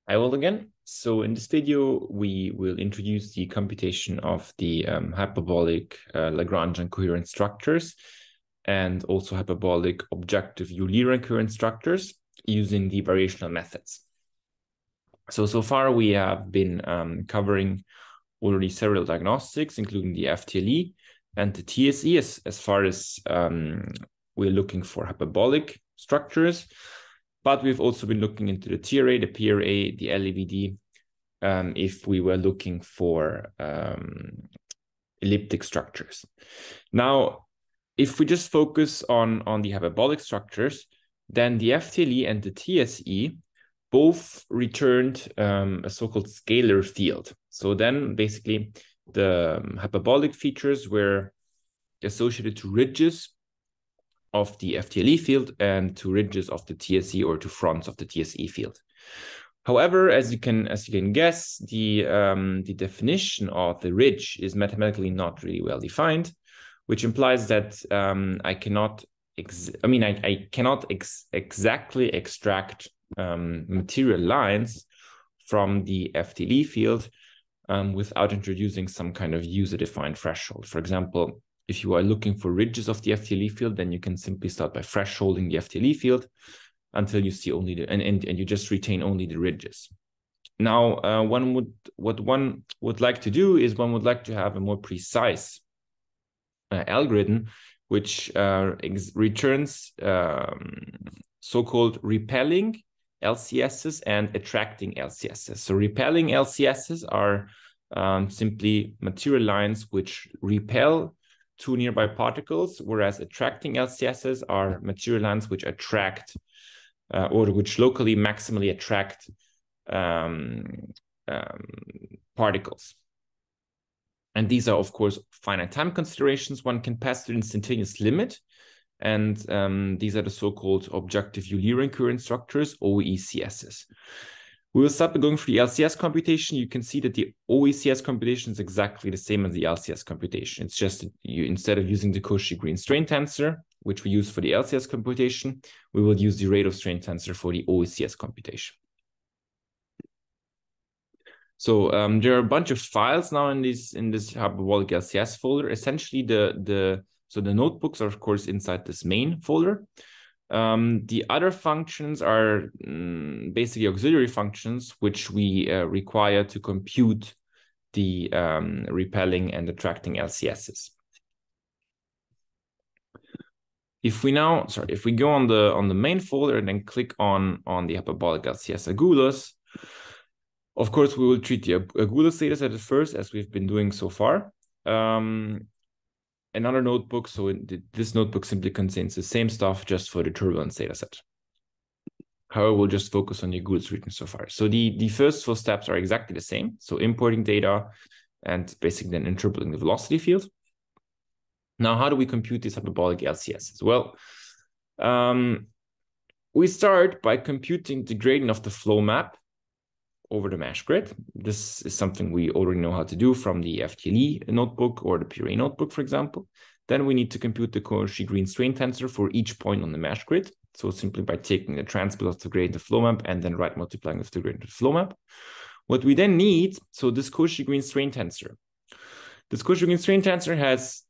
I will again. So in this video, we will introduce the computation of the hyperbolic Lagrangian coherent structures and also hyperbolic objective Euler coherent structures using the variational methods. So far we have been covering already several diagnostics, including the FTLE and the TSE as far as we're looking for hyperbolic structures. But we've also been looking into the TRA, the PRA, the LEVD, if we were looking for elliptic structures. Now, if we just focus on the hyperbolic structures, then the FTLE and the TSE both returned a so-called scalar field. So then basically the hyperbolic features were associated to ridges of the FTLE field and to ridges of the TSE or to fronts of the TSE field. However, as you can guess, the definition of the ridge is mathematically not really well defined, which implies that I cannot exactly extract material lines from the FTLE field without introducing some kind of user-defined threshold. For example, if you are looking for ridges of the FTLE field, then you can simply start by thresholding the FTLE field until you see only the and you just retain only the ridges. Now, what one would like to do is one would like to have a more precise algorithm which returns so-called repelling LCSs and attracting LCSs. So repelling LCSs are simply material lines which repel two nearby particles, whereas attracting LCSs are material lines which attract or which locally maximally attract particles. And these are, of course, finite time considerations. One can pass through instantaneous limit. And these are the so-called objective Euler coherent structures, OECSs. We will start by going through the LCS computation. You can see that the OECS computation is exactly the same as the LCS computation. It's just instead of using the Cauchy-Green strain tensor, which we use for the LCS computation, we will use the rate of strain tensor for the OECS computation. So there are a bunch of files now in this hyperbolic LCS folder. Essentially, the notebooks are, of course, inside this main folder. The other functions are basically auxiliary functions, which we require to compute the repelling and attracting LCSs. If we go on the main folder and then click on the hyperbolic LCS Agulhas, of course, we will treat the Agulhas dataset at first, as we've been doing so far. Another notebook, so this notebook simply contains the same stuff just for the turbulence dataset. However, we'll just focus on the Agulhas region so far. So the first 4 steps are exactly the same. So importing data and basically then interpreting the velocity field. Now, how do we compute these hyperbolic LCSs? Well, we start by computing the gradient of the flow map over the mesh grid. This is something we already know how to do from the FTLE notebook or the PRA notebook, for example. Then we need to compute the Cauchy-Green strain tensor for each point on the mesh grid. So simply by taking the transpose of the gradient of flow map and then right multiplying with the gradient of the flow map. What we then need, so this Cauchy-Green strain tensor. This Cauchy-Green strain tensor has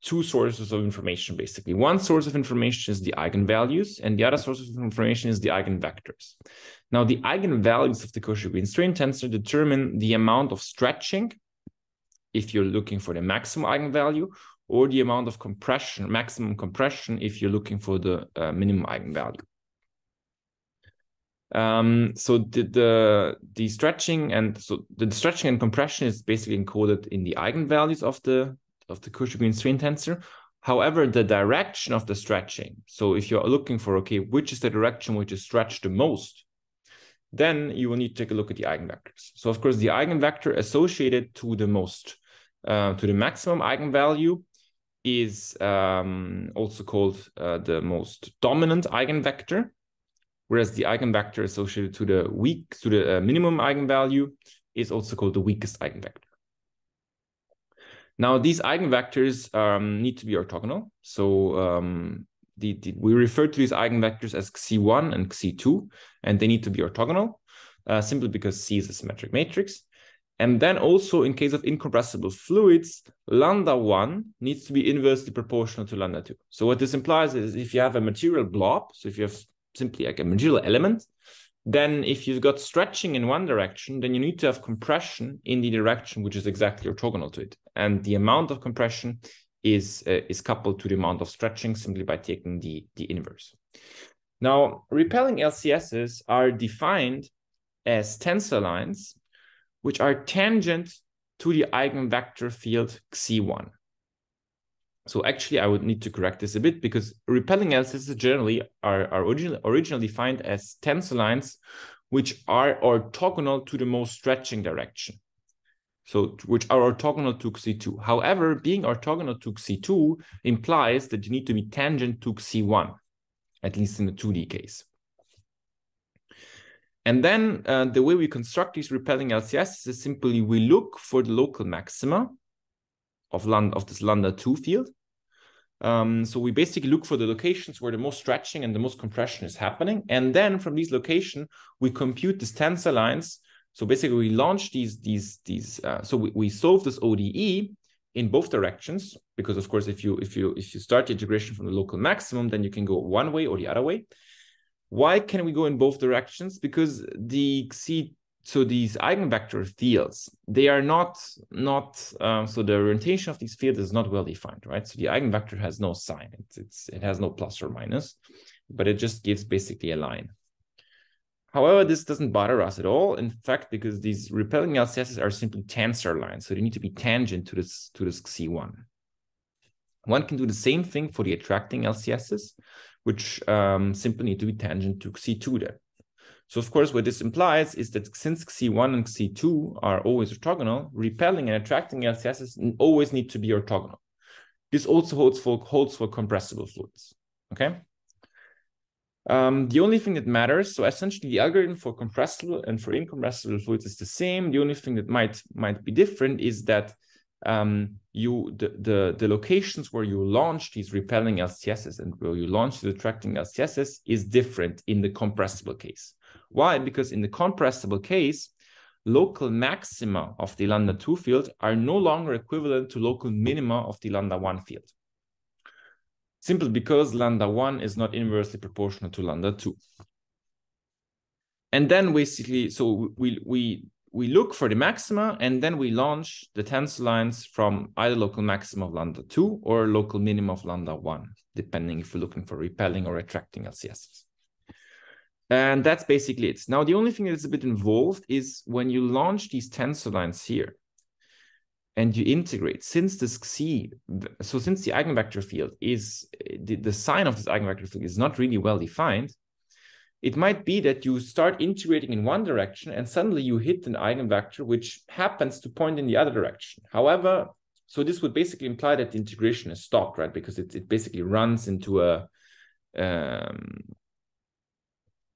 2 sources of information, basically. One source of information is the eigenvalues, and the other source of information is the eigenvectors. Now, the eigenvalues of the Cauchy-Green strain tensor determine the amount of stretching, if you're looking for the maximum eigenvalue, or the amount of compression, maximum compression, if you're looking for the minimum eigenvalue. So the stretching and compression is basically encoded in the eigenvalues of the Cauchy-Green strain tensor. However, the direction of the stretching, so if you're looking for, okay, which is the direction which is stretched the most, then you will need to take a look at the eigenvectors. So of course, the eigenvector associated to the maximum eigenvalue is also called the most dominant eigenvector, whereas the eigenvector associated to the minimum eigenvalue is also called the weakest eigenvector. Now, these eigenvectors need to be orthogonal. So we refer to these eigenvectors as Xi1 and Xi2, and they need to be orthogonal. simply because C is a symmetric matrix. And then also in case of incompressible fluids, lambda 1 needs to be inversely proportional to lambda 2. So what this implies is if you have a material blob, so if you have simply like a material element, then if you've got stretching in one direction, then you need to have compression in the direction which is exactly orthogonal to it. And the amount of compression is coupled to the amount of stretching simply by taking the inverse. Now, repelling LCSs are defined as tensor lines which are tangent to the eigenvector field Xi1. So actually, I would need to correct this a bit because repelling LCSs generally are originally defined as tensor lines which are orthogonal to the most stretching direction. So which are orthogonal to Xi2. However, being orthogonal to Xi2 implies that you need to be tangent to Xi1, at least in the 2D case. And then the way we construct these repelling LCSs is simply we look for the local maxima of this lambda 2 field. So we basically look for the locations where the most stretching and the most compression is happening. And then from these locations, we compute these tensor lines. So basically we launch so we solve this ODE in both directions, because of course, if you start the integration from the local maximum, then you can go one way or the other way. Why can we go in both directions? Because so these eigenvector fields, they are not so the orientation of these fields is not well defined, right? So the eigenvector has no sign. It has no plus or minus, but it just gives basically a line. However, this doesn't bother us at all. In fact, because these repelling LCSs are simply tensor lines, so they need to be tangent to this Xi1. One can do the same thing for the attracting LCSs, which simply need to be tangent to Xi2 there. So of course, what this implies is that since Xi1 and Xi2 are always orthogonal, repelling and attracting LCSs always need to be orthogonal. This also holds for compressible fluids, okay? The only thing that matters, so essentially the algorithm for compressible and for incompressible fluids is the same. The only thing that might be different is that the locations where you launch these repelling LCSs and where you launch the attracting LCSs is different in the compressible case. Why? Because in the compressible case, local maxima of the lambda 2 field are no longer equivalent to local minima of the lambda 1 field. Simply because lambda 1 is not inversely proportional to lambda 2. And then basically, so we look for the maxima, and then we launch the tensor lines from either local maxima of lambda 2 or local minima of lambda 1, depending if we're looking for repelling or attracting LCSs. And that's basically it. Now, the only thing that's a bit involved is when you launch these tensor lines here and you integrate, since this Xi, so since the eigenvector field is, the sign of this eigenvector field is not really well defined, it might be that you start integrating in one direction and suddenly you hit an eigenvector which happens to point in the other direction. However, so this would basically imply that the integration is stopped, right? Because it basically runs into a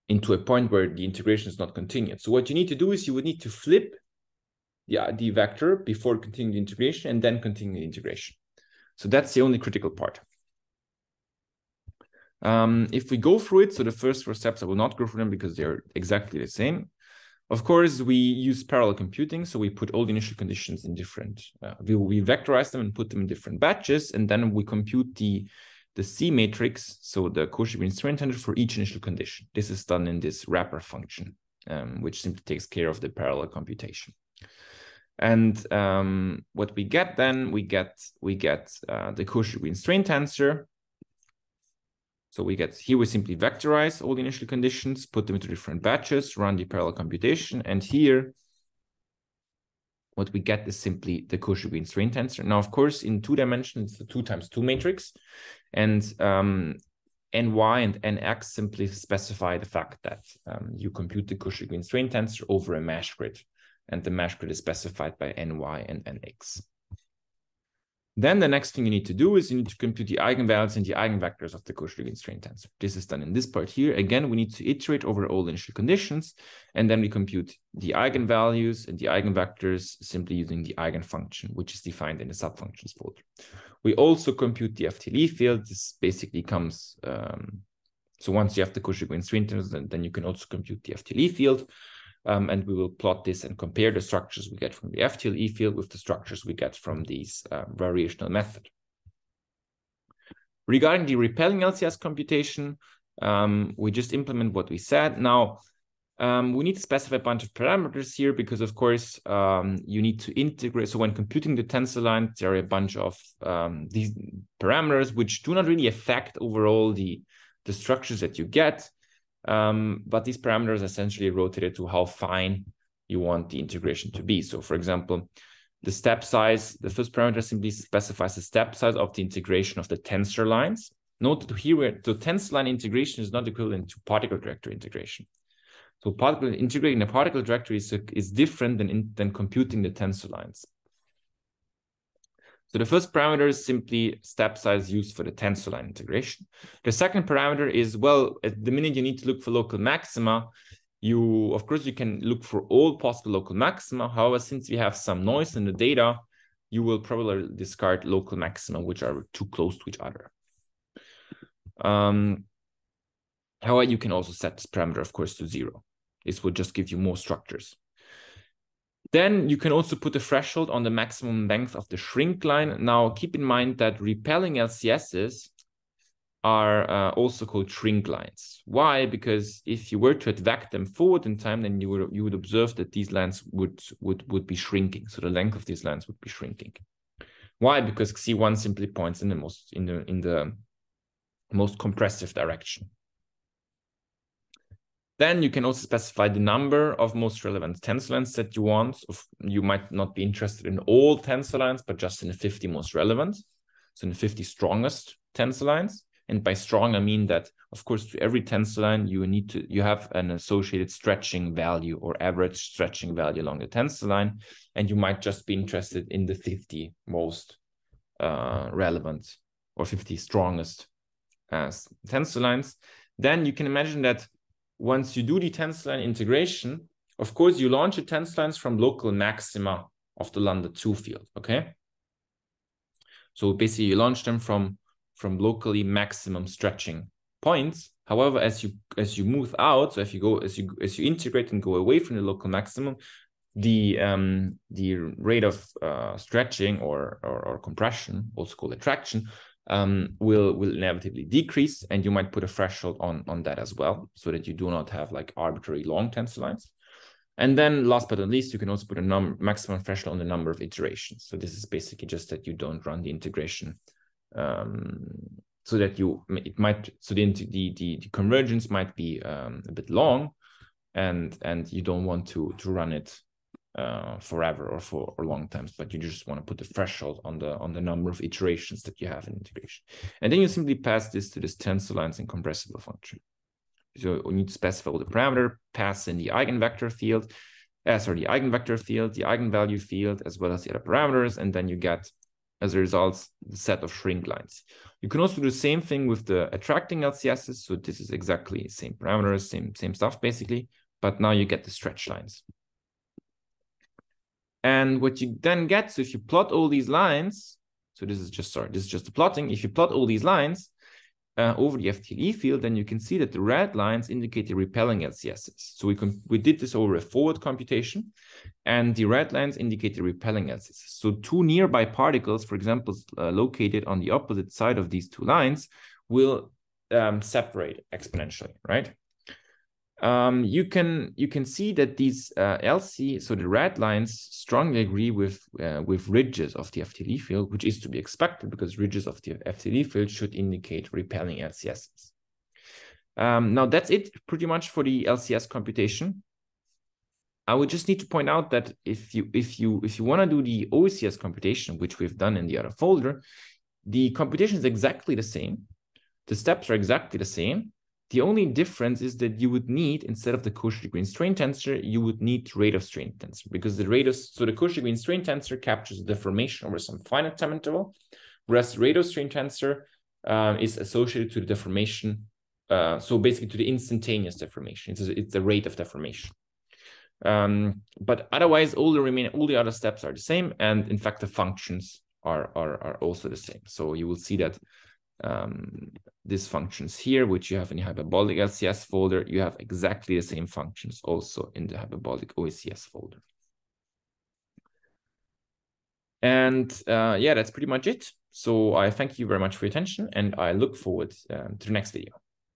point where the integration is not continued. So what you need to do is you would need to flip the vector before continuing the integration and then continue the integration. So that's the only critical part. If we go through it, so the first 4 steps, I will not go through them because they're exactly the same. Of course, we use parallel computing. So we put all the initial conditions in different, we vectorize them and put them in different batches. And then we compute the C matrix, so the Cauchy-Green strain tensor for each initial condition. This is done in this wrapper function, which simply takes care of the parallel computation. And what we get then, we get the Cauchy-Green strain tensor. So we simply vectorize all the initial conditions, put them into different batches, run the parallel computation, and here what we get is simply the Cauchy-Green strain tensor. Now, of course, in 2 dimensions, it's the 2 times 2 matrix, and ny and nx simply specify the fact that you compute the Cauchy-Green strain tensor over a mesh grid, and the mesh grid is specified by ny and nx. Then the next thing you need to do is you need to compute the eigenvalues and the eigenvectors of the Cauchy-Green strain tensor. This is done in this part here. Again, we need to iterate over all initial conditions, and then we compute the eigenvalues and the eigenvectors simply using the eigenfunction, which is defined in the subfunctions folder. We also compute the FTLE field. This basically comes, so once you have the Cauchy-Green strain tensor, then you can also compute the FTLE field. And we will plot this and compare the structures we get from the FTLE field with the structures we get from these variational method. Regarding the repelling LCS computation, we just implement what we said. Now, we need to specify a bunch of parameters here because, of course, you need to integrate. So when computing the tensor lines, there are a bunch of these parameters which do not really affect overall the structures that you get. But these parameters essentially rotated to how fine you want the integration to be. So, for example, the step size, the first parameter simply specifies the step size of the integration of the tensor lines. Note here, the tensor line integration is not equivalent to particle directory integration. So integrating a particle directory is different than computing the tensor lines. So the first parameter is simply step size used for the tensor line integration. The second parameter is, well, at the minute you need to look for local maxima, of course, you can look for all possible local maxima. However, since we have some noise in the data, you will probably discard local maxima, which are too close to each other. However, you can also set this parameter, of course, to 0. This would just give you more structures. Then you can also put a threshold on the maximum length of the shrink line. Now, keep in mind that repelling LCSs are also called shrink lines. Why? Because if you were to advect them forward in time, then you would observe that these lines would be shrinking. So the length of these lines would be shrinking. Why? Because C1 simply points in the most compressive direction. Then you can also specify the number of most relevant tensor lines that you want. You might not be interested in all tensor lines, but just in the 50 most relevant. So in the 50 strongest tensor lines. And by strong, I mean that, of course, to every tensor line, you have an associated stretching value or average stretching value along the tensor line. And you might just be interested in the 50 most relevant or 50 strongest tensor lines. Then you can imagine that once you do the tensor line integration, of course, you launch the tensor lines from local maxima of the lambda 2 field, okay? So basically, you launch them from locally maximum stretching points. However, as you move out, so as you integrate and go away from the local maximum, the rate of stretching or compression, also called attraction, will inevitably decrease, and you might put a threshold on that as well, so that you do not have like arbitrary long tensor lines. And then last but not least, you can also put a maximum threshold on the number of iterations. So this is basically just that you don't run the integration, so that the convergence might be a bit long, and you don't want to run it forever or for long times, but you just want to put the threshold on the number of iterations that you have in integration. And then you simply pass this to this tensor lines and compressible function. So we need to specify all the parameter, pass in the eigenvector field, the eigenvalue field, as well as the other parameters, and then you get, as a result, the set of shrink lines. You can also do the same thing with the attracting LCSs. So this is exactly the same parameters, same stuff basically, but now you get the stretch lines. And what you then get, so if you plot all these lines, so this is just the plotting. If you plot all these lines over the FTLE field, then you can see that the red lines indicate the repelling LCSs. So we did this over a forward computation, and the red lines indicate the repelling LCSs. So two nearby particles, for example, located on the opposite side of these two lines, will separate exponentially, right? You can see that these LC, so the red lines, strongly agree with ridges of the FTLE field, which is to be expected because ridges of the FTLE field should indicate repelling LCSs. Now that's it pretty much for the LCS computation. I would just need to point out that if you want to do the OCS computation, which we've done in the other folder, the computation is exactly the same. The steps are exactly the same. The only difference is that you would need, instead of the Cauchy-Green strain tensor, you would need rate of strain tensor, because the Cauchy-Green strain tensor captures the deformation over some finite time interval, whereas the rate of strain tensor is associated to the deformation, so basically to the instantaneous deformation. It's the rate of deformation. But otherwise, all the other steps are the same, and in fact, the functions are also the same. So you will see that these functions here, which you have in the Hyperbolic LCS folder, you have exactly the same functions also in the Hyperbolic OECS folder. And yeah, that's pretty much it. So I thank you very much for your attention, and I look forward to the next video.